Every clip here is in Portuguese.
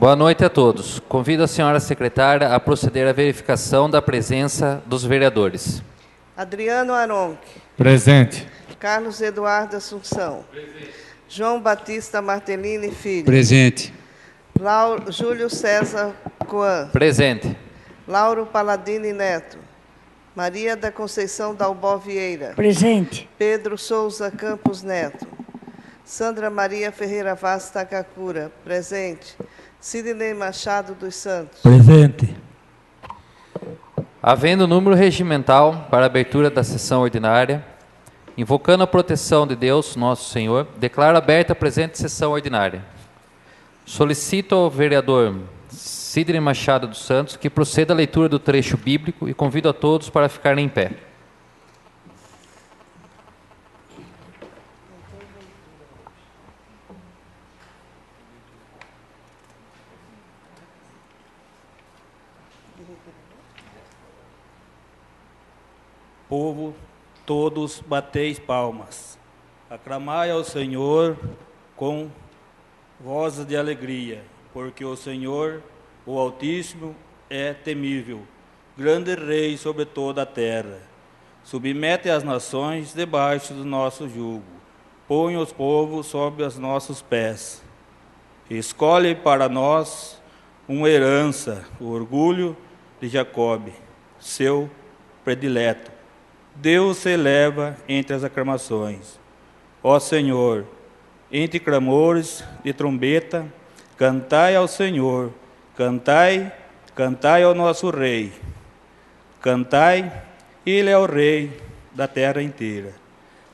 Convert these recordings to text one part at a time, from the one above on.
Boa noite a todos. Convido a senhora secretária a proceder à verificação da presença dos vereadores. Adriano Aronque. Presente. Carlos Eduardo Assunção. Presente. João Batista Martellini Filho. Presente. Júlio César Coan. Presente. Lauro Paladini Neto. Maria da Conceição Dalbó Vieira. Presente. Pedro Souza Campos Neto. Sandra Maria Ferreira Vaz Takakura. Presente. Sidney Machado dos Santos. Presente. Havendo número regimental para a abertura da sessão ordinária, invocando a proteção de Deus, nosso Senhor, declaro aberta a presente sessão ordinária. Solicito ao vereador Sidney Machado dos Santos que proceda à leitura do trecho bíblico e convido a todos para ficarem em pé. Povo, todos bateis palmas, aclamai ao Senhor com vozes de alegria, porque o Senhor, o Altíssimo, é temível, grande Rei sobre toda a terra. Submete as nações debaixo do nosso jugo, põe os povos sob os nossos pés. Escolhe para nós uma herança, o orgulho de Jacobe, seu predileto. Deus se eleva entre as aclamações. Ó Senhor, entre clamores de trombeta, cantai ao Senhor, cantai, cantai ao nosso Rei. Cantai, Ele é o Rei da terra inteira.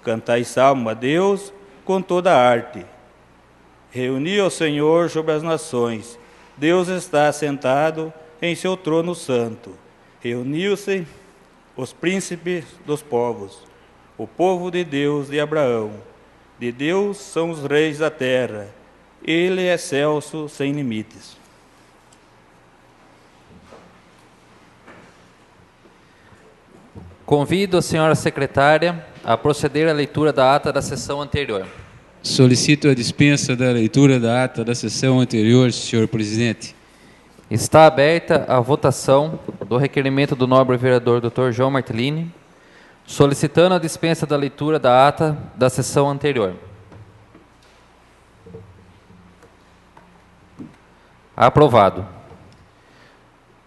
Cantai salmo a Deus com toda a arte. Reuni o Senhor sobre as nações. Deus está sentado em seu trono santo. Reuniu-se os príncipes dos povos, o povo de Deus de Abraão. De Deus são os reis da terra. Ele é excelso sem limites. Convido a senhora secretária a proceder à leitura da ata da sessão anterior. Solicito a dispensa da leitura da ata da sessão anterior, senhor presidente. Está aberta a votação do requerimento do nobre vereador Dr. João Martellini, solicitando a dispensa da leitura da ata da sessão anterior. Aprovado.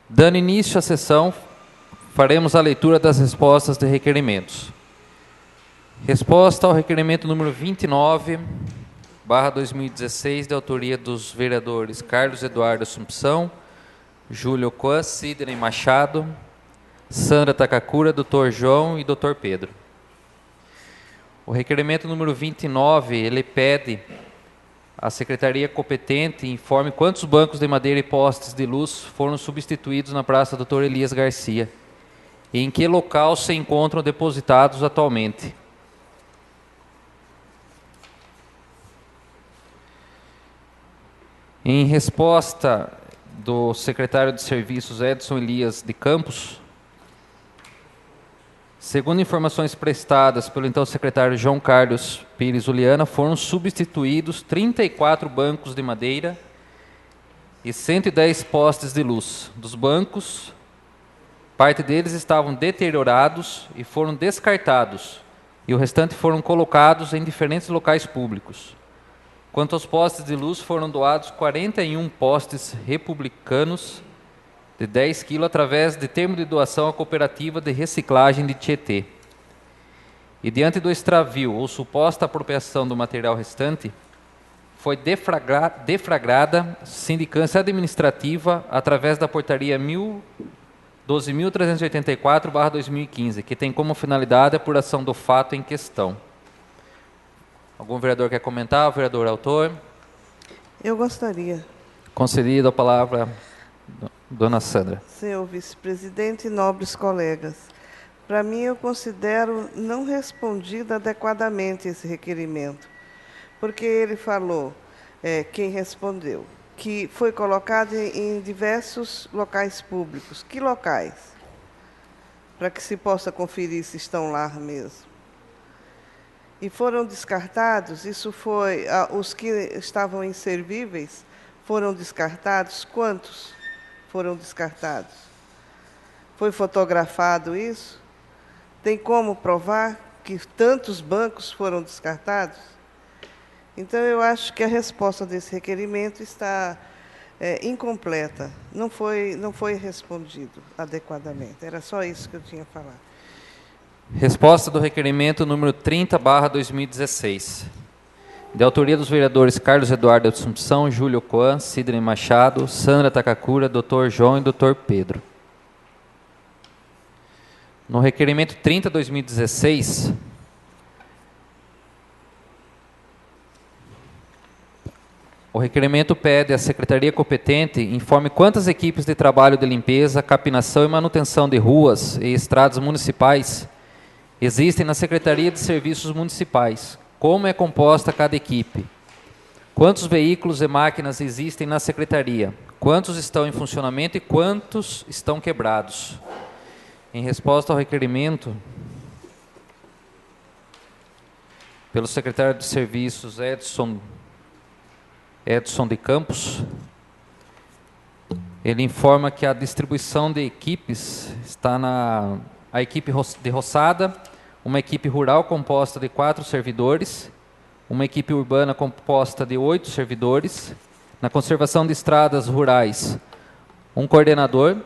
Dando início à sessão, faremos a leitura das respostas de requerimentos. Resposta ao requerimento número 29/2016, de autoria dos vereadores Carlos Eduardo Assunção, Júlio Coan, Sidney Machado, Sandra Takakura, Dr. João e Dr. Pedro. O requerimento número 29, ele pede à secretaria competente informe quantos bancos de madeira e postes de luz foram substituídos na Praça Dr. Elias Garcia e em que local se encontram depositados atualmente. Em resposta do secretário de Serviços Edson Elias de Campos, segundo informações prestadas pelo então secretário João Carlos Pires Uliana, foram substituídos 34 bancos de madeira e 110 postes de luz. Dos bancos, parte deles estavam deteriorados e foram descartados, e o restante foram colocados em diferentes locais públicos. Quanto aos postes de luz, foram doados 41 postes republicanos de 10 kg através de termo de doação à cooperativa de reciclagem de Tietê. E diante do extravio ou suposta apropriação do material restante, foi deflagrada sindicância administrativa através da portaria 12.384/2015, que tem como finalidade a apuração do fato em questão. Algum vereador quer comentar? O vereador autor? Eu gostaria. Concedido a palavra, dona Sandra. Senhor vice-presidente e nobres colegas, para mim eu considero não respondido adequadamente esse requerimento, porque ele falou, quem respondeu, que foi colocado em diversos locais públicos. Que locais? Para que se possa conferir se estão lá mesmo. E foram descartados, isso foi, os que estavam inservíveis foram descartados? Quantos foram descartados? Foi fotografado isso? Tem como provar que tantos bancos foram descartados? Então, eu acho que a resposta desse requerimento está incompleta. Não foi respondido adequadamente. Era só isso que eu tinha a falar. Resposta do requerimento número 30/2016. De autoria dos vereadores Carlos Eduardo Assumpção, Júlio Coan, Sidney Machado, Sandra Takakura, Dr. João e Dr. Pedro. No requerimento 30/2016, o requerimento pede à secretaria competente informe quantas equipes de trabalho de limpeza, capinação e manutenção de ruas e estradas municipais existem na Secretaria de Serviços Municipais. Como é composta cada equipe? Quantos veículos e máquinas existem na secretaria? Quantos estão em funcionamento e quantos estão quebrados? Em resposta ao requerimento, pelo secretário de Serviços Edson de Campos, ele informa que a distribuição de equipes está a equipe de roçada, uma equipe rural composta de 4 servidores, uma equipe urbana composta de 8 servidores, na conservação de estradas rurais, um coordenador,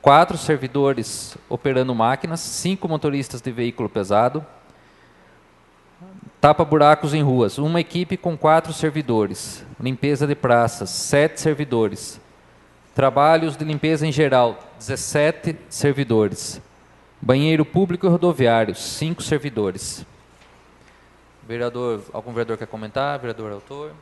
4 servidores operando máquinas, 5 motoristas de veículo pesado, tapa-buracos em ruas, uma equipe com 4 servidores, limpeza de praças, 7 servidores, trabalhos de limpeza em geral, 17 servidores, banheiro público e rodoviário, 5 servidores. Vereador, algum vereador quer comentar? Vereador autor?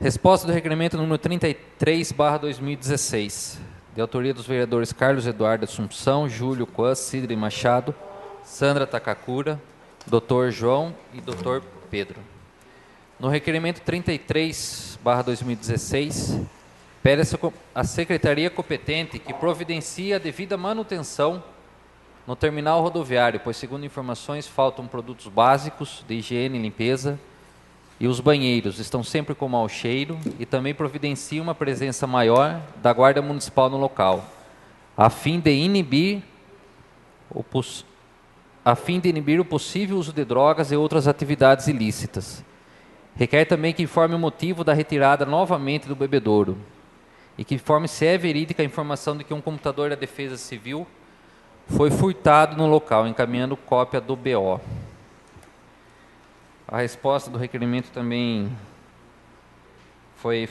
Resposta do requerimento número 33/2016, de autoria dos vereadores Carlos Eduardo Assumpção, Júlio Coan, Sidney Machado, Sandra Takakura, Dr. João e Dr. Pedro. No requerimento 33/2016, pede a secretaria competente que providencie a devida manutenção no terminal rodoviário, pois, segundo informações, faltam produtos básicos de higiene e limpeza e os banheiros estão sempre com mau cheiro, e também providencie uma presença maior da Guarda Municipal no local, a fim de inibir o possível uso de drogas e outras atividades ilícitas. Requer também que informe o motivo da retirada novamente do bebedouro e que informe se é verídica a informação de que um computador da Defesa Civil foi furtado no local, encaminhando cópia do BO. A resposta do requerimento também foi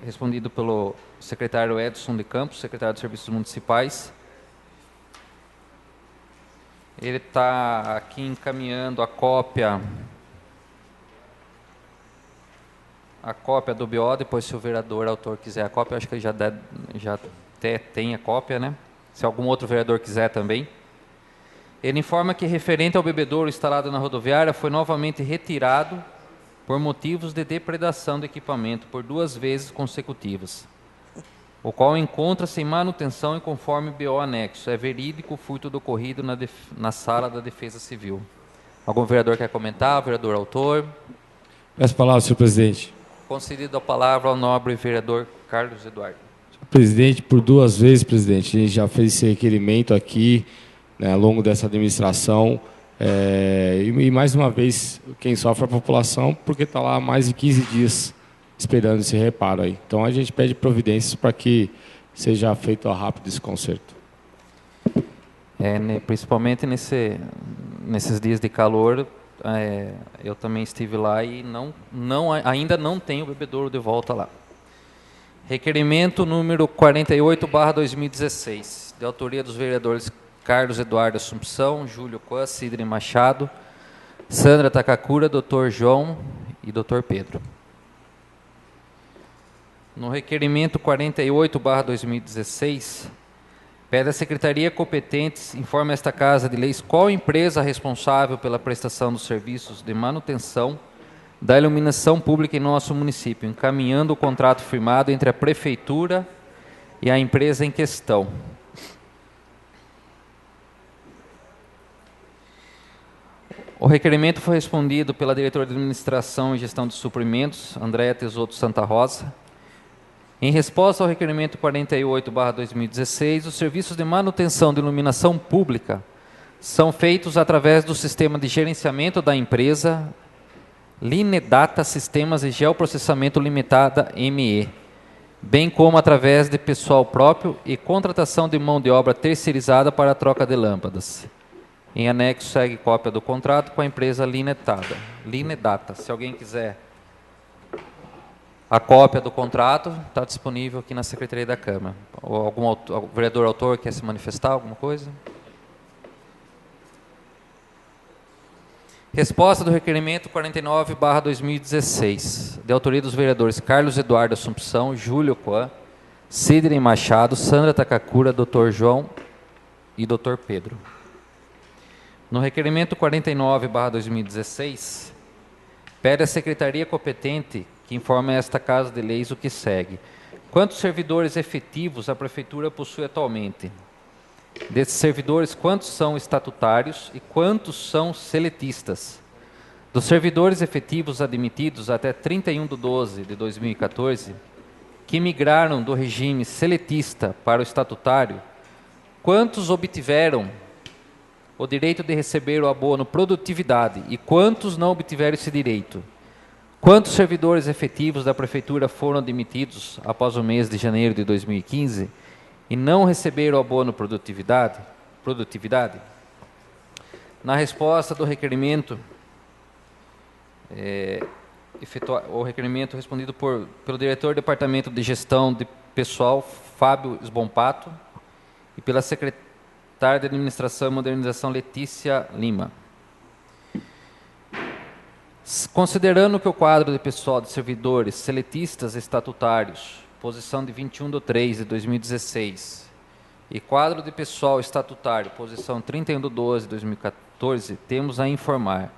respondido pelo secretário Edson de Campos, secretário de Serviços Municipais. Ele está aqui encaminhando a cópia do BO, depois se o vereador autor quiser a cópia, acho que ele já até tem a cópia, né? Se algum outro vereador quiser também. Ele informa que, referente ao bebedouro instalado na rodoviária, foi novamente retirado por motivos de depredação do equipamento por 2 vezes consecutivas, o qual encontra-se em manutenção e conforme BO anexo. É verídico o furto ocorrido na sala da Defesa Civil. Algum vereador quer comentar? Vereador autor? Peço a palavra, senhor presidente. Concedido a palavra ao nobre vereador Carlos Eduardo. Senhor presidente, por 2 vezes, presidente, a gente já fez esse requerimento aqui, né, ao longo dessa administração, e mais uma vez quem sofre é a população, porque está lá há mais de 15 dias esperando esse reparo aí. Então a gente pede providências para que seja feito rápido esse conserto. Principalmente nesses dias de calor, eu também estive lá e ainda não tenho o bebedouro de volta lá. Requerimento número 48/2016, de autoria dos vereadores Carlos Eduardo Assumpção, Júlio Coan, Sidney Machado, Sandra Takakura, Dr. João e Dr. Pedro. No requerimento 48/2016, pede à secretaria competente informe a esta Casa de Leis qual empresa responsável pela prestação dos serviços de manutenção da iluminação pública em nosso município, encaminhando o contrato firmado entre a Prefeitura e a empresa em questão. O requerimento foi respondido pela diretora de Administração e Gestão de Suprimentos, Andréa Tesoto Santa Rosa. Em resposta ao requerimento 48/2016, os serviços de manutenção de iluminação pública são feitos através do sistema de gerenciamento da empresa Linedata Sistemas e Geoprocessamento Limitada ME, bem como através de pessoal próprio e contratação de mão de obra terceirizada para a troca de lâmpadas. Em anexo segue cópia do contrato com a empresa Linedata. Se alguém quiser a cópia do contrato, está disponível aqui na Secretaria da Câmara. Ou algum vereador autor quer se manifestar, alguma coisa? Resposta do requerimento 49/2016, de autoria dos vereadores Carlos Eduardo Assumpção, Júlio Coan, Sidney Machado, Sandra Takakura, Dr. João e Dr. Pedro. No requerimento 49/2016, pede à secretaria competente que informe a esta Casa de Leis o que segue. Quantos servidores efetivos a Prefeitura possui atualmente? Desses servidores, quantos são estatutários e quantos são seletistas? Dos servidores efetivos admitidos até 31/12/2014, que migraram do regime seletista para o estatutário, quantos obtiveram o direito de receber o abono produtividade e quantos não obtiveram esse direito? Quantos servidores efetivos da Prefeitura foram admitidos após o mês de janeiro de 2015 e não receberam o abono produtividade? Na resposta do requerimento, o requerimento respondido pelo diretor do Departamento de Gestão de Pessoal, Fábio Sbompato, e pela secretária de Administração e Modernização, Letícia Lima. Considerando que o quadro de pessoal de servidores seletistas estatutários, posição de 21/3/2016, e quadro de pessoal estatutário, posição 31/12/2014, temos a informar.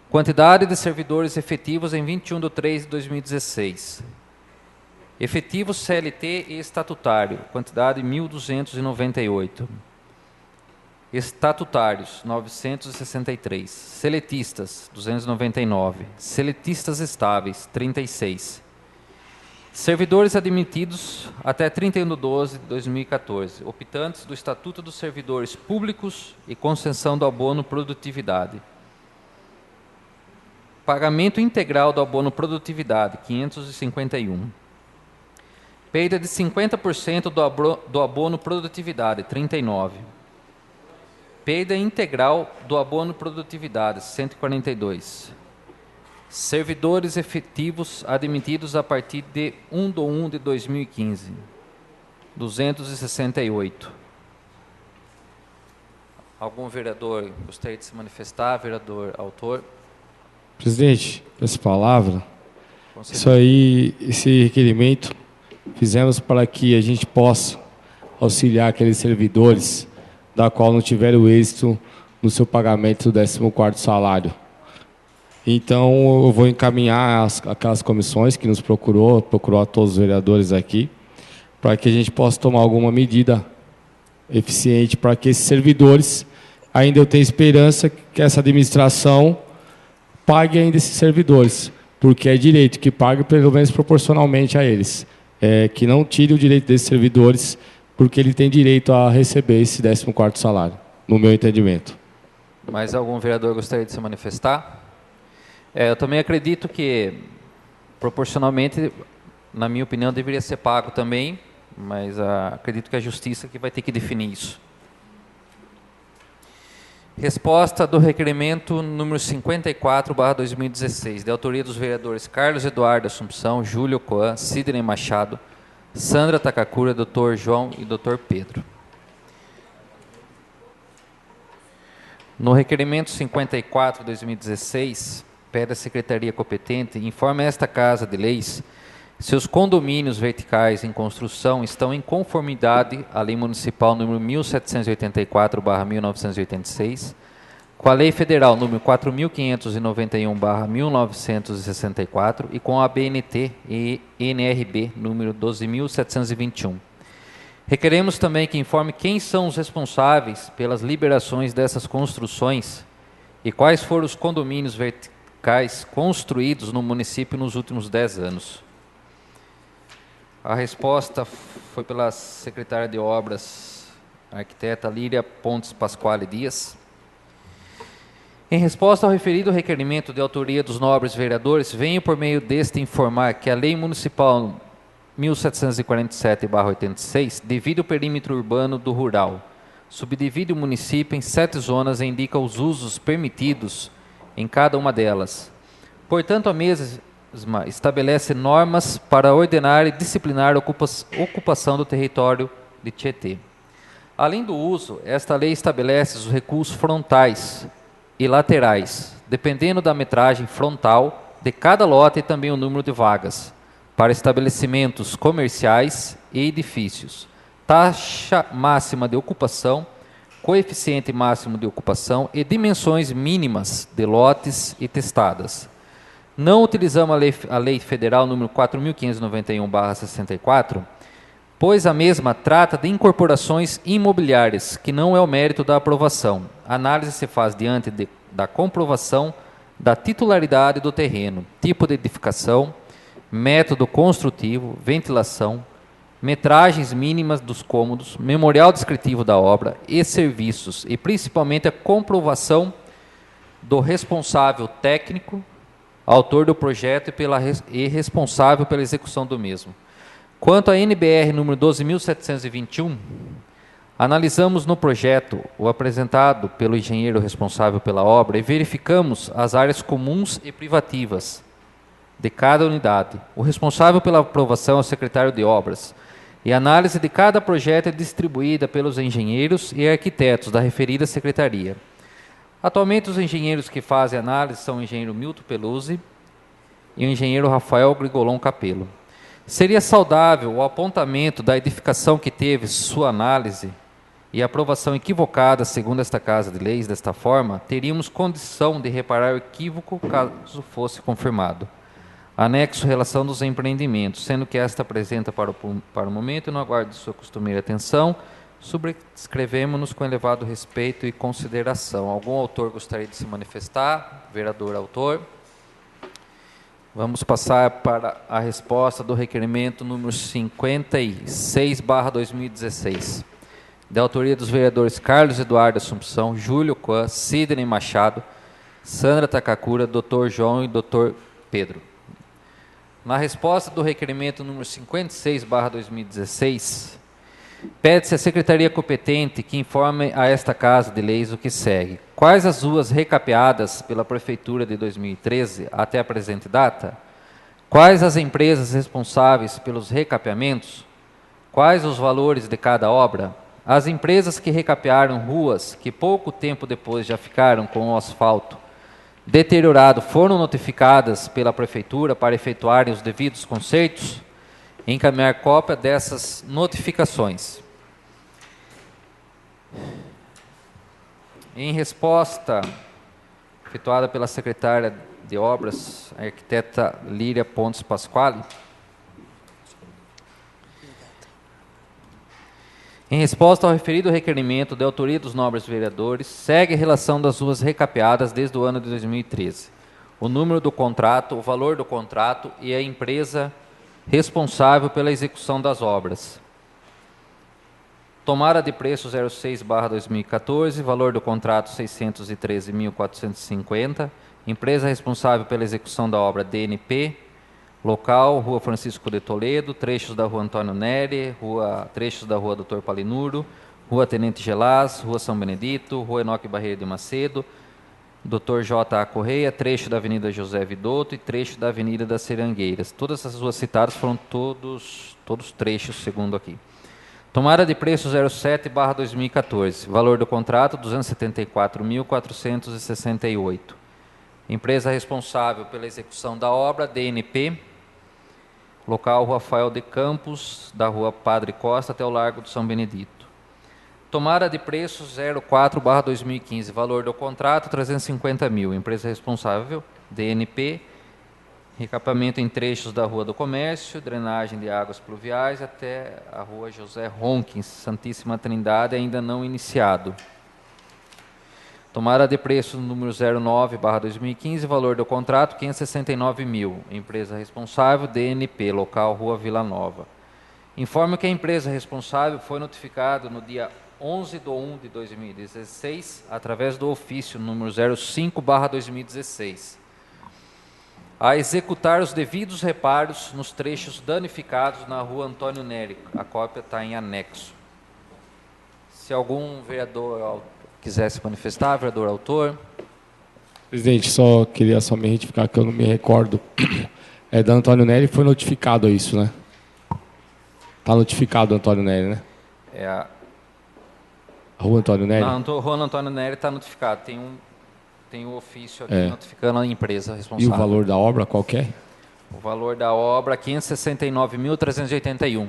Quantidade de servidores efetivos em 21/3/2016. Efetivos CLT e estatutário, quantidade 1.298. Estatutários, 963. Seletistas, 299. Seletistas estáveis, 36. Servidores admitidos até 31/12/2014, optantes do Estatuto dos Servidores Públicos e concessão do abono produtividade. Pagamento integral do abono produtividade, 551. Perda de 50% do abono produtividade, 39. Perda integral do abono produtividade, 142. Servidores efetivos admitidos a partir de 1/1/2015, 268. Algum vereador gostaria de se manifestar? Vereador autor? Presidente, essa palavra, esse requerimento, fizemos para que a gente possa auxiliar aqueles servidores da qual não tiveram êxito no seu pagamento do 14º salário. Então, eu vou encaminhar aquelas comissões que nos procurou a todos os vereadores aqui, para que a gente possa tomar alguma medida eficiente para que esses servidores, ainda eu tenho esperança que essa administração pague ainda esses servidores, porque é direito que pague pelo menos proporcionalmente a eles. Que não tire o direito desses servidores, porque ele tem direito a receber esse 14º salário, no meu entendimento. Mais algum vereador gostaria de se manifestar? Eu também acredito que, proporcionalmente, na minha opinião, deveria ser pago também, mas acredito que é a Justiça que vai ter que definir isso. Resposta do requerimento número 54/2016, de autoria dos vereadores Carlos Eduardo Assumpção, Júlio Coan, Sidney Machado, Sandra Takakura, Dr. João e Dr. Pedro. No requerimento 54/2016, pede à Secretaria competente, informe a esta Casa de Leis se os condomínios verticais em construção estão em conformidade à Lei Municipal número 1784/1986, com a Lei Federal número 4591/1964 e com a ABNT e NRB número 12.721. Requeremos também que informe quem são os responsáveis pelas liberações dessas construções E quais foram os condomínios verticais construídos no município nos últimos 10 anos? A resposta foi pela secretária de Obras, a arquiteta Líria Pontes Pasquale Dias. Em resposta ao referido requerimento de autoria dos nobres vereadores, venho por meio deste informar que a Lei Municipal 1747/86 divide o perímetro urbano do rural, subdivide o município em 7 zonas e indica os usos permitidos em cada uma delas. Portanto, a mesma estabelece normas para ordenar e disciplinar a ocupação do território de Tietê. Além do uso, esta lei estabelece os recuos frontais e laterais, dependendo da metragem frontal de cada lote e também o número de vagas, para estabelecimentos comerciais e edifícios, taxa máxima de ocupação, coeficiente máximo de ocupação e dimensões mínimas de lotes e testadas. Não utilizamos a Lei Federal número 4.591/64, pois a mesma trata de incorporações imobiliárias, que não é o mérito da aprovação. A análise se faz diante da comprovação da titularidade do terreno, tipo de edificação, método construtivo, ventilação, metragens mínimas dos cômodos, memorial descritivo da obra e serviços, e principalmente a comprovação do responsável técnico, autor do projeto e responsável pela execução do mesmo. Quanto à NBR número 12.721, analisamos no projeto o apresentado pelo engenheiro responsável pela obra e verificamos as áreas comuns e privativas de cada unidade. O responsável pela aprovação é o secretário de obras, e a análise de cada projeto é distribuída pelos engenheiros e arquitetos da referida secretaria. Atualmente, os engenheiros que fazem a análise são o engenheiro Milton Peluzzi e o engenheiro Rafael Grigolon Capello. Seria saudável o apontamento da edificação que teve sua análise e aprovação equivocada, segundo esta Casa de Leis. Desta forma, teríamos condição de reparar o equívoco caso fosse confirmado. Anexo relação dos empreendimentos, sendo que esta apresenta para o momento e no aguardo de sua costumeira atenção, subscrevemos-nos com elevado respeito e consideração. Algum autor gostaria de se manifestar? Vereador autor. Vamos passar para a resposta do requerimento número 56/2016. Da autoria dos vereadores Carlos Eduardo Assumpção, Júlio Coan, Sidney Machado, Sandra Takakura, Dr. João e Dr. Pedro. Na resposta do requerimento número 56/2016, pede-se à secretaria competente que informe a esta Casa de Leis o que segue. Quais as ruas recapeadas pela Prefeitura de 2013 até a presente data? Quais as empresas responsáveis pelos recapeamentos? Quais os valores de cada obra? As empresas que recapearam ruas que pouco tempo depois já ficaram com o asfalto deteriorado foram notificadas pela Prefeitura para efetuarem os devidos consertos? Encaminhar cópia dessas notificações. Em resposta efetuada pela secretária de Obras, a arquiteta Líria Pontes Pasquale, em resposta ao referido requerimento de autoria dos nobres vereadores, segue a relação das ruas recapeadas desde o ano de 2013, o número do contrato, o valor do contrato e a empresa responsável pela execução das obras. Tomada de preço 06/2014, valor do contrato 613.450, empresa responsável pela execução da obra DNP, local, Rua Francisco de Toledo, trechos da Rua Antônio Neri, trechos da Rua Doutor Palinuro, Rua Tenente Gelás, Rua São Benedito, Rua Enoque Barreira de Macedo, Dr. J.A. Correia, trecho da Avenida José Vidotto e trecho da Avenida das Serangueiras. Todas essas ruas citadas foram todos trechos, segundo aqui. Tomada de preço 07/2014, valor do contrato 274.468. Empresa responsável pela execução da obra, DNP, local Rafael de Campos, da Rua Padre Costa até o Largo do São Benedito. Tomada de preço 04/2015, valor do contrato 350 mil. Empresa responsável, DNP, recapeamento em trechos da Rua do Comércio, drenagem de águas pluviais até a Rua José Ronquins, Santíssima Trindade, ainda não iniciado. Tomada de preço número 09/2015, valor do contrato 569 mil. Empresa responsável, DNP, local Rua Vila Nova. Informo que a empresa responsável foi notificada no dia 11/1/2016, através do ofício número 05/2016, a executar os devidos reparos nos trechos danificados na Rua Antônio Nery. A cópia está em anexo. Se algum vereador quiser se manifestar, vereador autor. Presidente, só queria me retificar que eu não me recordo. Da Antônio Nery foi notificado isso, né? Está notificado o Antônio Nery, né? A Rua Antônio Nery? Na Rua Antônio Nery está notificado. Tem um ofício aqui notificando a empresa responsável. E o valor da obra qual que é? O valor da obra, 569.381.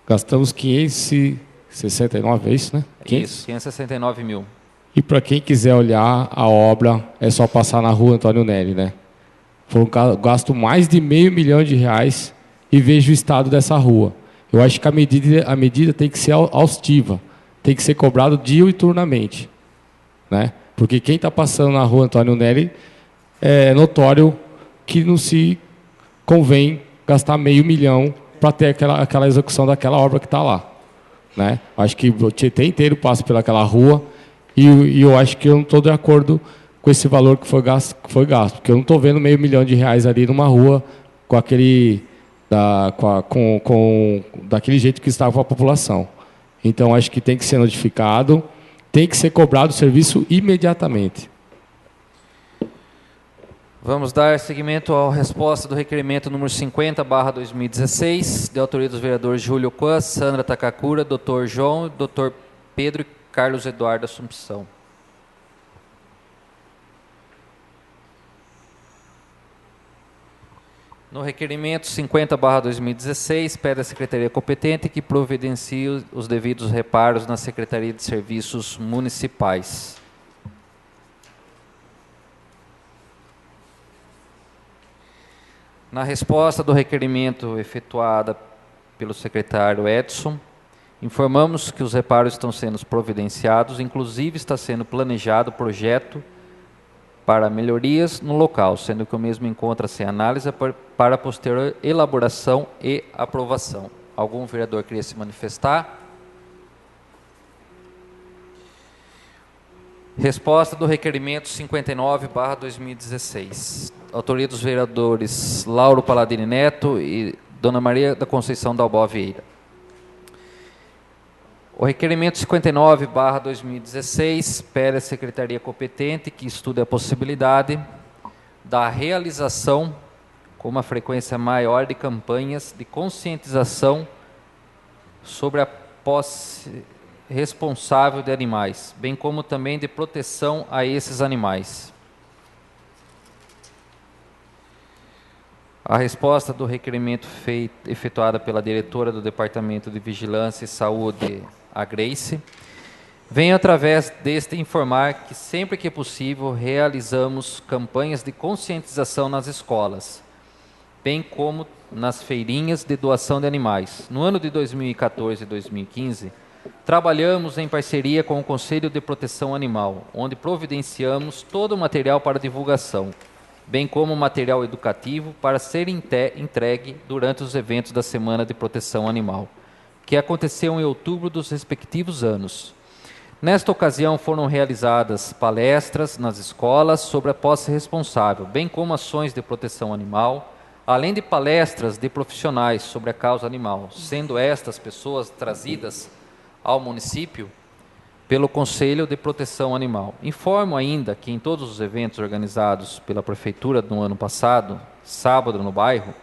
Gastamos 569, é isso, né? Isso, 569 mil. E para quem quiser olhar a obra, é só passar na Rua Antônio Nery, né? Foi um gasto mais de R$500 mil e veja o estado dessa rua. Eu acho que a medida tem que ser exaustiva, tem que ser cobrado diuturnamente, né? Porque quem está passando na Rua Antônio Nery é notório que não se convém gastar R$500 mil para ter aquela execução daquela obra que está lá, né? Acho que o Tietê inteiro passa pelaquela rua e eu acho que eu não estou de acordo com esse valor que foi gasto, porque eu não estou vendo R$500 mil ali numa rua com aquele daquele jeito que estava a população. Então acho que tem que ser notificado, tem que ser cobrado o serviço imediatamente. Vamos dar seguimento à resposta do requerimento número 50/2016, de autoria dos vereadores Júlio Quan, Sandra Takakura, Dr. João, Dr. Pedro e Carlos Eduardo Assumpção. No requerimento 50/2016, pede à Secretaria competente que providencie os devidos reparos na Secretaria de Serviços Municipais. Na resposta do requerimento efetuada pelo secretário Edson, informamos que os reparos estão sendo providenciados, inclusive está sendo planejado projeto para melhorias no local, sendo que o mesmo encontra-se em análise para posterior elaboração e aprovação. Algum vereador queria se manifestar? Resposta do requerimento 59/2016. Autoria dos vereadores Lauro Paladini Neto e Dona Maria da Conceição Dalbó Vieira. O requerimento 59/2016 pede à Secretaria competente que estude a possibilidade da realização com uma frequência maior de campanhas de conscientização sobre a posse responsável de animais, bem como também de proteção a esses animais. A resposta do requerimento efetuada pela diretora do Departamento de Vigilância e Saúde, a Grace, venho através deste informar que sempre que possível realizamos campanhas de conscientização nas escolas, bem como nas feirinhas de doação de animais. No ano de 2014 e 2015, trabalhamos em parceria com o Conselho de Proteção Animal, onde providenciamos todo o material para divulgação, bem como material educativo para ser entregue durante os eventos da Semana de Proteção Animal, que aconteceu em outubro dos respectivos anos. Nesta ocasião foram realizadas palestras nas escolas sobre a posse responsável, bem como ações de proteção animal, além de palestras de profissionais sobre a causa animal, sendo estas pessoas trazidas ao município pelo Conselho de Proteção Animal. Informo ainda que em todos os eventos organizados pela Prefeitura no ano passado, sábado no bairro,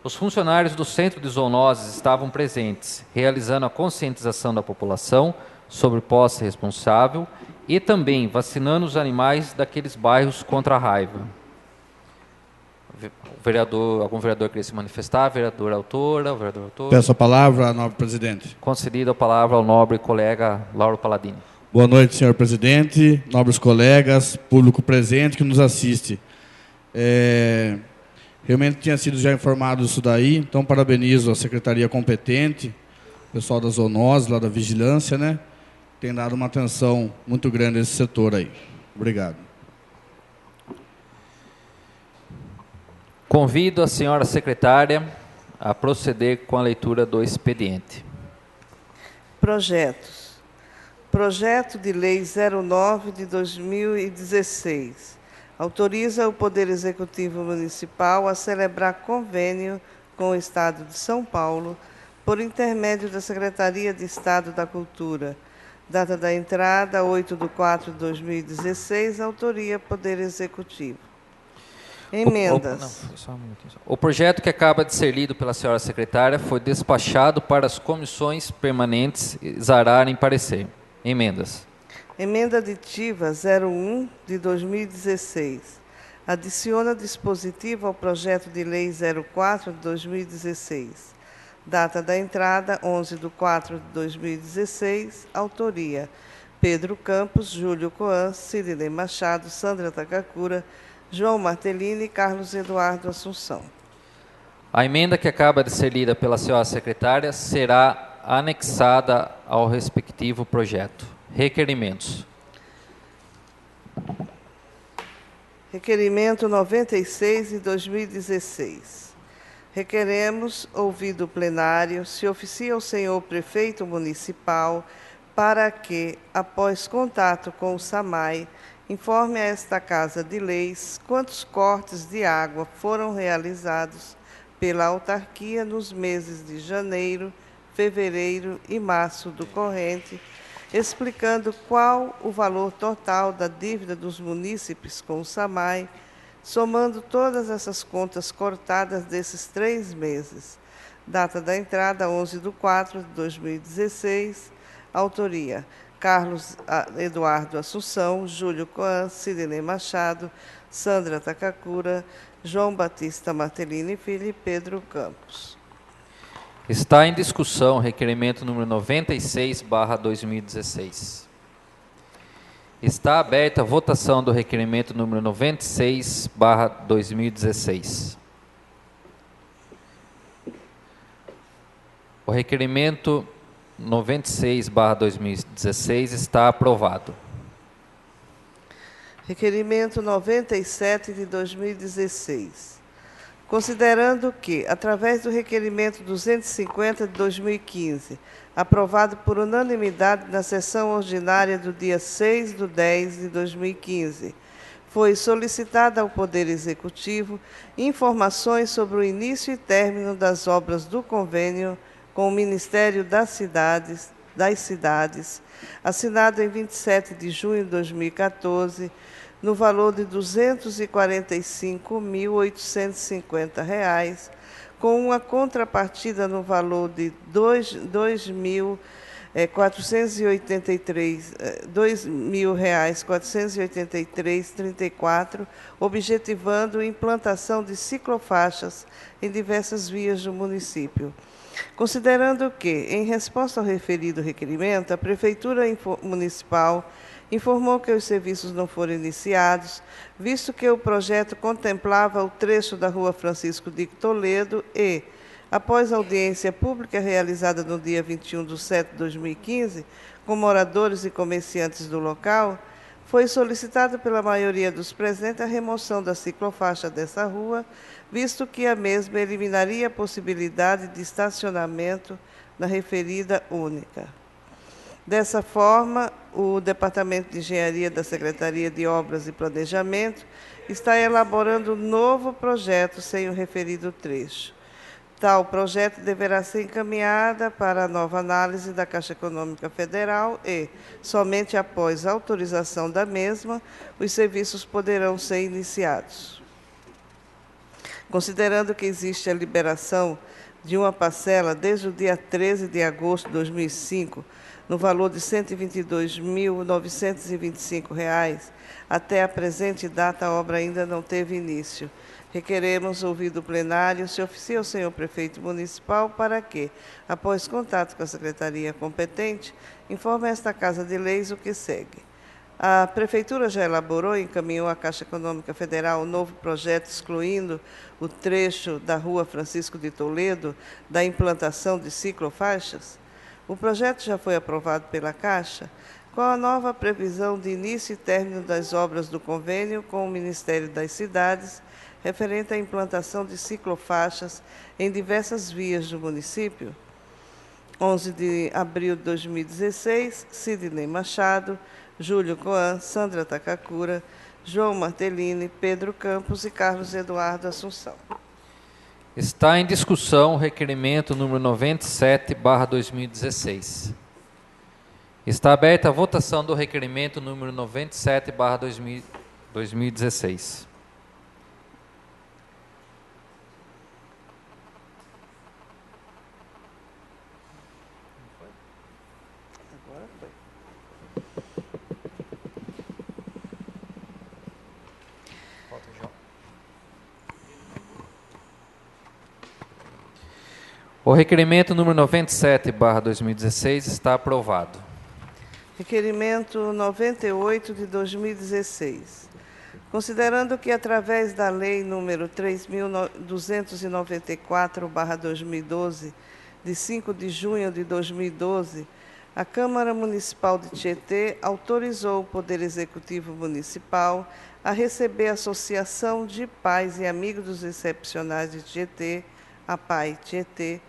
os funcionários do Centro de Zoonoses estavam presentes, realizando a conscientização da população sobre posse responsável e também vacinando os animais daqueles bairros contra a raiva. Algum vereador queria se manifestar? Vereador autora, vereador autor. Peço a palavra, nobre presidente. Concedida a palavra ao nobre colega Lauro Paladini. Boa noite, senhor presidente, nobres colegas, público presente que nos assiste. Realmente tinha sido já informado isso daí, então parabenizo a secretaria competente, o pessoal da zoonose, lá da vigilância, né? tem dado uma atenção muito grande a esse setor aí. Obrigado. Convido a senhora secretária a proceder com a leitura do expediente. Projetos. Projeto de Lei 09 de 2016. Autoriza o Poder Executivo Municipal a celebrar convênio com o Estado de São Paulo por intermédio da Secretaria de Estado da Cultura. Data da entrada, 8/4/2016, autoria Poder Executivo. Emendas. O projeto que acaba de ser lido pela senhora secretária foi despachado para as comissões permanentes exararem parecer. Emendas. Emenda aditiva 01 de 2016. Adiciona dispositivo ao projeto de lei 04 de 2016. Data da entrada, 11/4/2016. Autoria: Pedro Campos, Júlio Coan, Sidney Machado, Sandra Takakura, João Martellini e Carlos Eduardo Assunção. A emenda que acaba de ser lida pela senhora secretária será anexada ao respectivo projeto. Requerimentos. Requerimento 96 de 2016. Requeremos, ouvido o plenário, se oficia ao senhor prefeito municipal para que, após contato com o SAMAI, informe a esta Casa de Leis quantos cortes de água foram realizados pela autarquia nos meses de janeiro, fevereiro e março do corrente, explicando qual o valor total da dívida dos munícipes com o SAMAI, somando todas essas contas cortadas desses 3 meses. Data da entrada, 11/4/2016. Autoria: Carlos Eduardo Assunção, Júlio Coan, Sidney Machado, Sandra Takakura, João Batista Martellini Filho e Pedro Campos. Está em discussão o requerimento número 96/2016. Está aberta a votação do requerimento número 96/2016. O requerimento 96/2016 está aprovado. Requerimento 97 de 2016. Considerando que, através do requerimento 250 de 2015, aprovado por unanimidade na sessão ordinária do dia 6/10 de 2015, foi solicitada ao Poder Executivo informações sobre o início e término das obras do convênio com o Ministério das Cidades, assinado em 27 de junho de 2014, no valor de R$ 245.850, com uma contrapartida no valor de R$ 2.483,34, objetivando a implantação de ciclofaixas em diversas vias do município. Considerando que, em resposta ao referido requerimento, a Prefeitura Municipal informou que os serviços não foram iniciados, visto que o projeto contemplava o trecho da Rua Francisco de Toledo e, após audiência pública realizada no dia 21/7/2015, com moradores e comerciantes do local, foi solicitado pela maioria dos presentes a remoção da ciclofaixa dessa rua, visto que a mesma eliminaria a possibilidade de estacionamento na referida única. Dessa forma, o Departamento de Engenharia da Secretaria de Obras e Planejamento está elaborando um novo projeto sem o referido trecho. Tal projeto deverá ser encaminhado para a nova análise da Caixa Econômica Federal e, somente após a autorização da mesma, os serviços poderão ser iniciados. Considerando que existe a liberação de uma parcela desde o dia 13 de agosto de 2005, no valor de R$ 122.925, até a presente data a obra ainda não teve início. Requeremos, ouvido o plenário, se oficia ao senhor prefeito municipal para que, após contato com a secretaria competente, informe esta Casa de Leis o que segue. A Prefeitura já elaborou e encaminhou à Caixa Econômica Federal um novo projeto excluindo o trecho da Rua Francisco de Toledo da implantação de ciclofaixas? O projeto já foi aprovado pela Caixa? Qual a nova previsão de início e término das obras do convênio com o Ministério das Cidades referente à implantação de ciclofaixas em diversas vias do município? 11 de abril de 2016, Sidney Machado, Júlio Coan, Sandra Takakura, João Martellini, Pedro Campos e Carlos Eduardo Assunção. Está em discussão o requerimento número 97/2016. Está aberta a votação do requerimento número 97/2016. O requerimento número 97/2016 está aprovado. Requerimento 98 de 2016. Considerando que, através da Lei nº 3.294/2012, de 5 de junho de 2012, a Câmara Municipal de Tietê autorizou o Poder Executivo Municipal a receber a Associação de Pais e Amigos dos Excepcionais de Tietê, a PAI Tietê,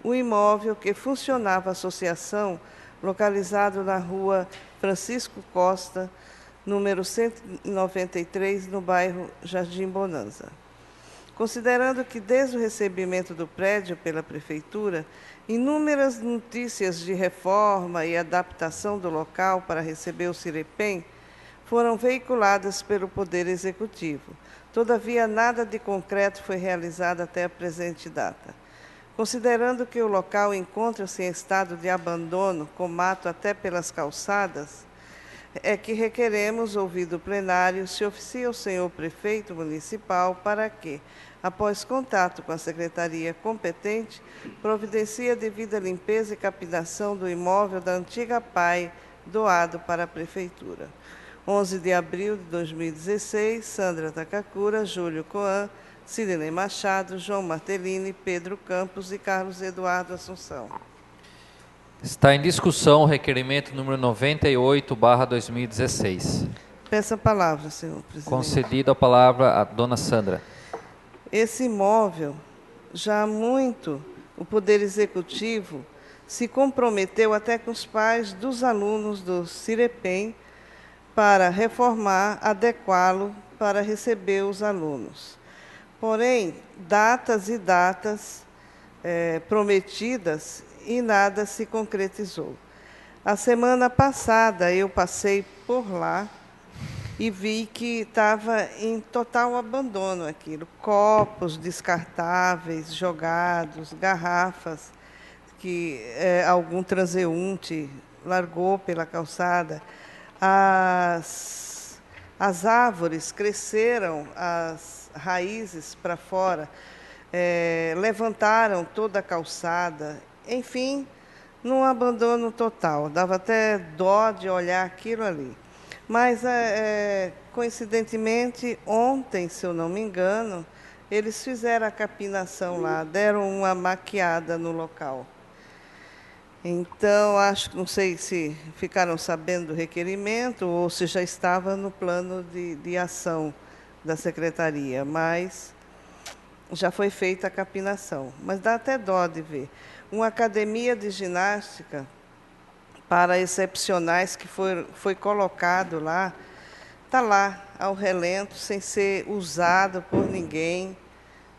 o imóvel que funcionava a associação, localizado na rua Francisco Costa, número 193, no bairro Jardim Bonanza. Considerando que, desde o recebimento do prédio pela Prefeitura, inúmeras notícias de reforma e adaptação do local para receber o Cirepem foram veiculadas pelo Poder Executivo. Todavia, nada de concreto foi realizado até a presente data. Considerando que o local encontra-se em estado de abandono, com mato até pelas calçadas, é que requeremos, ouvido o plenário, se oficie ao senhor prefeito municipal para que, após contato com a secretaria competente, providencie a devida limpeza e capilação do imóvel da antiga PAI doado para a prefeitura. 11 de abril de 2016, Sandra Takakura, Júlio Coan, Sidney Machado, João Martellini, Pedro Campos e Carlos Eduardo Assunção. Está em discussão o requerimento número 98/2016. Peço a palavra, senhor presidente. Concedida a palavra à dona Sandra. Esse imóvel, já há muito, o Poder Executivo se comprometeu até com os pais dos alunos do Cirepem para reformar, adequá-lo para receber os alunos. Porém, datas e datas prometidas e nada se concretizou. A semana passada eu passei por lá e vi que estava em total abandono aquilo. Copos descartáveis, jogados, garrafas que algum transeunte largou pela calçada. As árvores cresceram, as raízes para fora, levantaram toda a calçada, enfim, num abandono total. Dava até dó de olhar aquilo ali. Mas, coincidentemente, ontem, se eu não me engano, eles fizeram a capinação lá, deram uma maquiada no local. Então, não sei se ficaram sabendo do requerimento ou se já estava no plano de ação da secretaria, mas já foi feita a capinação. Mas dá até dó de ver. Uma academia de ginástica para excepcionais que foi colocado lá, está lá ao relento, sem ser usado por ninguém,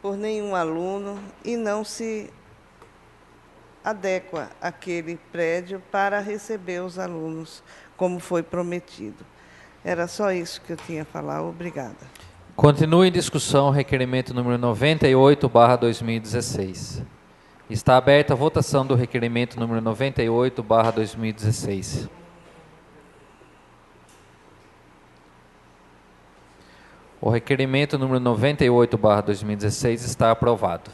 por nenhum aluno, e não se adequa aquele prédio para receber os alunos, como foi prometido. Era só isso que eu tinha a falar. Obrigada. Continua em discussão o requerimento número 98/2016. Está aberta a votação do requerimento número 98/2016. O requerimento número 98/2016 está aprovado.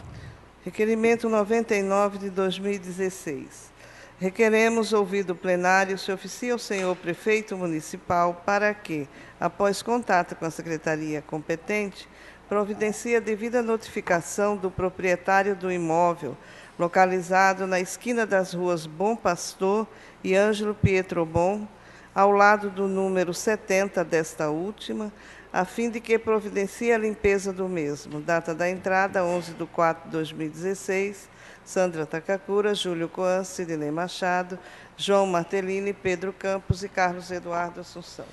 Requerimento 99 de 2016. Requeremos, ouvido o plenário, se oficie ao senhor prefeito municipal para que, após contato com a secretaria competente, providencie a devida notificação do proprietário do imóvel localizado na esquina das ruas Bom Pastor e Ângelo Pietrobon, ao lado do número 70 desta última, a fim de que providencie a limpeza do mesmo. Data da entrada, 11/4/2016, Sandra Takakura, Júlio Coan, Sidney Machado, João Martellini, Pedro Campos e Carlos Eduardo Assunção.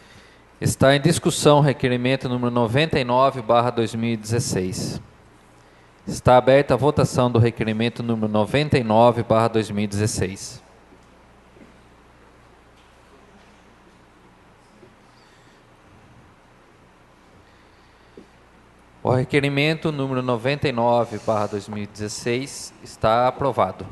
Está em discussão o requerimento número 99/2016. Está aberta a votação do requerimento número 99/2016. O requerimento número 99/2016 está aprovado.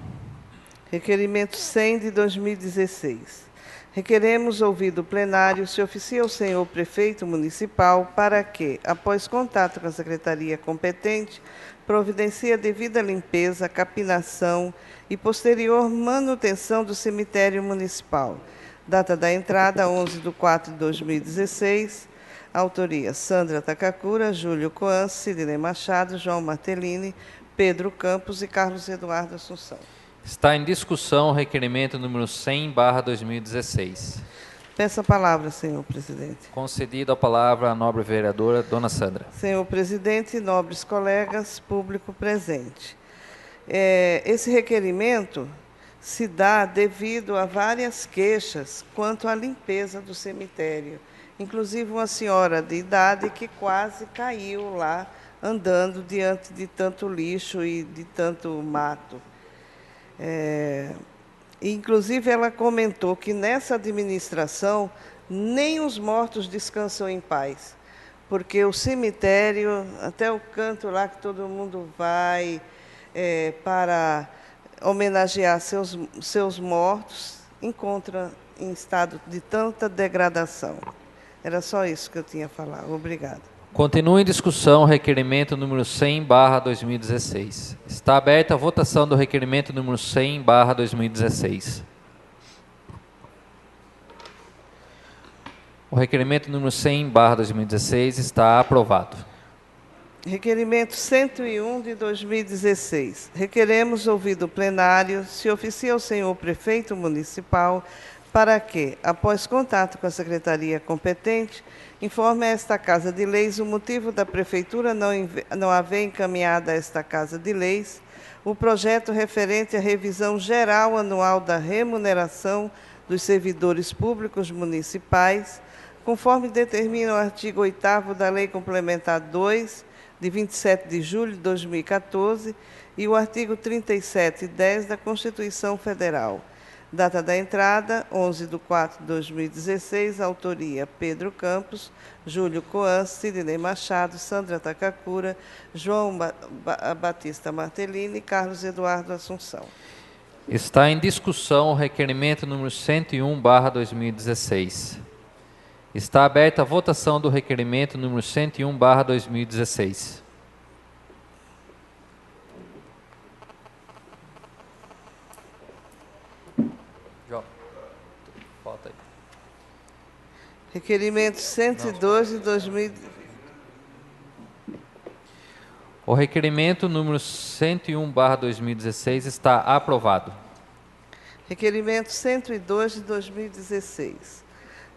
Requerimento 100 de 2016. Requeremos ouvir do plenário se oficia o senhor prefeito municipal para que, após contato com a secretaria competente, providencie a devida limpeza, capinação e posterior manutenção do cemitério municipal. Data da entrada, 11/4/2016. Autoria: Sandra Takakura, Júlio Coan, Sidney Machado, João Martellini, Pedro Campos e Carlos Eduardo Assunção. Está em discussão o requerimento número 100/2016. Peço a palavra, senhor presidente. Concedido a palavra à nobre vereadora, dona Sandra. Senhor presidente, nobres colegas, público presente. Esse requerimento se dá devido a várias queixas quanto à limpeza do cemitério. Inclusive uma senhora de idade que quase caiu lá andando diante de tanto lixo e de tanto mato. Inclusive ela comentou que nessa administração nem os mortos descansam em paz, porque o cemitério, até o canto lá que todo mundo vai para homenagear seus mortos, encontra em estado de tanta degradação. Era só isso que eu tinha a falar. Obrigada. Continua em discussão o requerimento número 100/2016. Está aberta a votação do requerimento número 100/2016. O requerimento número 100/2016 está aprovado. Requerimento 101 de 2016. Requeremos ouvir do plenário se oficia o senhor prefeito municipal para que, após contato com a secretaria competente, informe a esta Casa de Leis o motivo da Prefeitura não haver encaminhado a esta Casa de Leis o projeto referente à revisão geral anual da remuneração dos servidores públicos municipais, conforme determina o artigo 8º da Lei Complementar 2, de 27 de julho de 2014, e o artigo 3710 da Constituição Federal. Data da entrada, 11/4/2016, autoria Pedro Campos, Júlio Coan, Sidney Machado, Sandra Takakura, João Batista Martellini e Carlos Eduardo Assunção. Está em discussão o requerimento número 101/2016. Está aberta a votação do requerimento número 101/2016. Falta aí. Requerimento 102 de 2016. O requerimento número 101/2016 está aprovado. Requerimento 102 de 2016.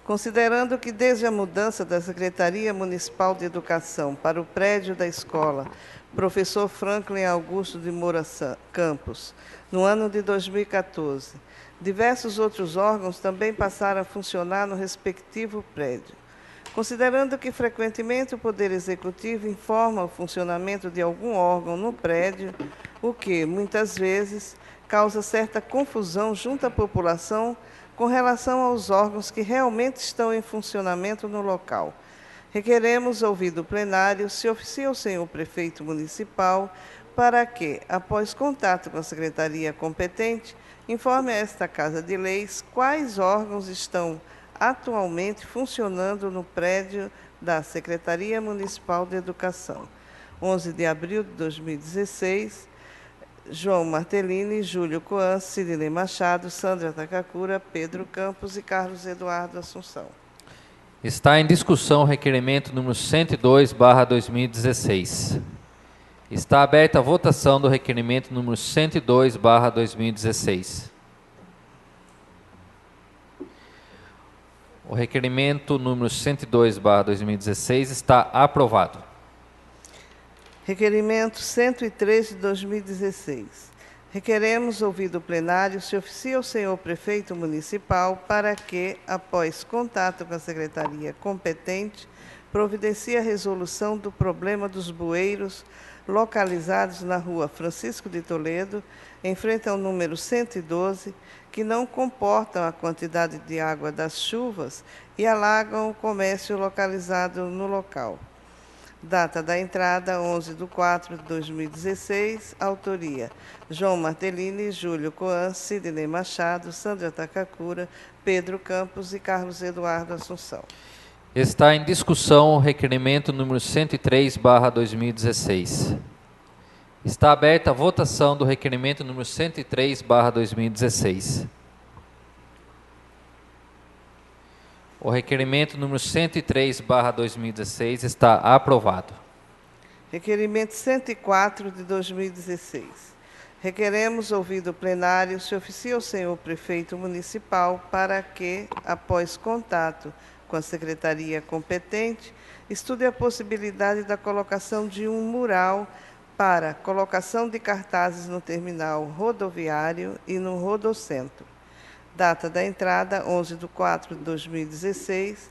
Considerando que desde a mudança da Secretaria Municipal de Educação para o prédio da escola Professor Franklin Augusto de Moura Campos, no ano de 2014, diversos outros órgãos também passaram a funcionar no respectivo prédio. Considerando que frequentemente o Poder Executivo informa o funcionamento de algum órgão no prédio, o que, muitas vezes, causa certa confusão junto à população com relação aos órgãos que realmente estão em funcionamento no local. Requeremos ouvir do plenário se oficia o senhor prefeito municipal para que, após contato com a secretaria competente, informe a esta Casa de Leis quais órgãos estão atualmente funcionando no prédio da Secretaria Municipal de Educação. 11 de abril de 2016, João Martellini, Júlio Coan, Sidney Machado, Sandra Takakura, Pedro Campos e Carlos Eduardo Assunção. Está em discussão o requerimento número 102/2016. Está aberta a votação do requerimento número 102/2016. O requerimento número 102/2016 está aprovado. Requerimento 103 de 2016. Requeremos, ouvido o plenário, se oficie ao senhor prefeito municipal para que, após contato com a secretaria competente, providencie a resolução do problema dos bueiros localizados na rua Francisco de Toledo, em frente ao número 112, que não comportam a quantidade de água das chuvas e alagam o comércio localizado no local. Data da entrada, 11/4/2016. Autoria: João Martellini, Júlio Coan, Sidney Machado, Sandra Takakura, Pedro Campos e Carlos Eduardo Assunção. Está em discussão o requerimento número 103/2016. Está aberta a votação do requerimento número 103/2016. O requerimento número 103/2016 está aprovado. Requerimento 104 de 2016. Requeremos, ouvido o plenário, se oficie ao senhor prefeito municipal para que, após contato com a secretaria competente, estude a possibilidade da colocação de um mural para colocação de cartazes no terminal rodoviário e no rodocentro. Data da entrada, 11/4/2016.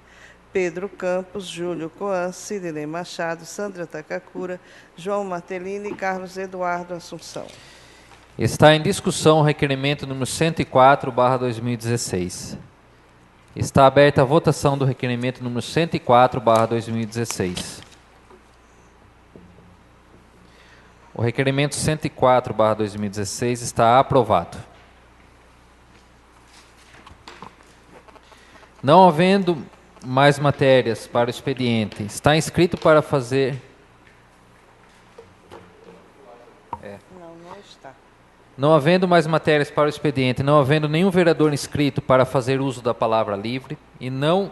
Pedro Campos, Júlio Coan, Sidney Machado, Sandra Takakura, João Martellini e Carlos Eduardo Assunção. Está em discussão o requerimento número 104/2016. Está aberta a votação do requerimento número 104/2016. O requerimento 104/2016 está aprovado. Não havendo mais matérias para o expediente, está inscrito para fazer... Não está. Não havendo mais matérias para o expediente, não havendo nenhum vereador inscrito para fazer uso da palavra livre e não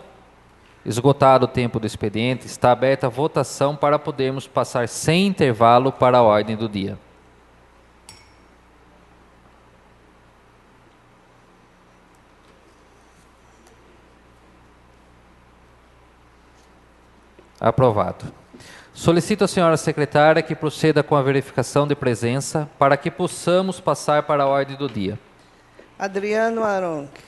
esgotado o tempo do expediente, está aberta a votação para podermos passar sem intervalo para a ordem do dia. Aprovado. Solicito à senhora secretária que proceda com a verificação de presença para que possamos passar para a ordem do dia. Adriano Aronque.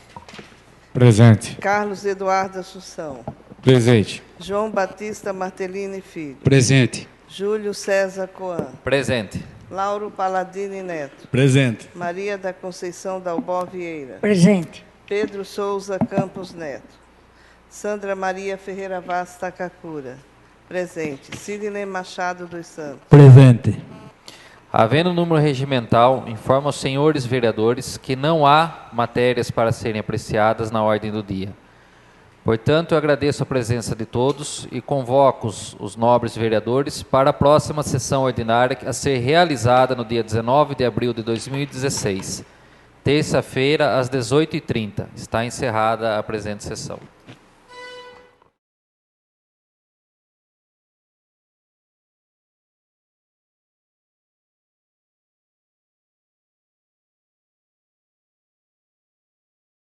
Presente. Carlos Eduardo Assunção. Presente. João Batista Martellini Filho. Presente. Júlio César Coan. Presente. Lauro Paladini Neto. Presente. Maria da Conceição Dalbó Vieira. Presente. Pedro Souza Campos Neto. Sandra Maria Ferreira Vaz Takakura. Presente. Sidney Machado dos Santos. Presente. Havendo número regimental, informo aos senhores vereadores que não há matérias para serem apreciadas na ordem do dia. Portanto, eu agradeço a presença de todos e convoco os nobres vereadores para a próxima sessão ordinária a ser realizada no dia 19 de abril de 2016, terça-feira, às 18h30. Está encerrada a presente sessão.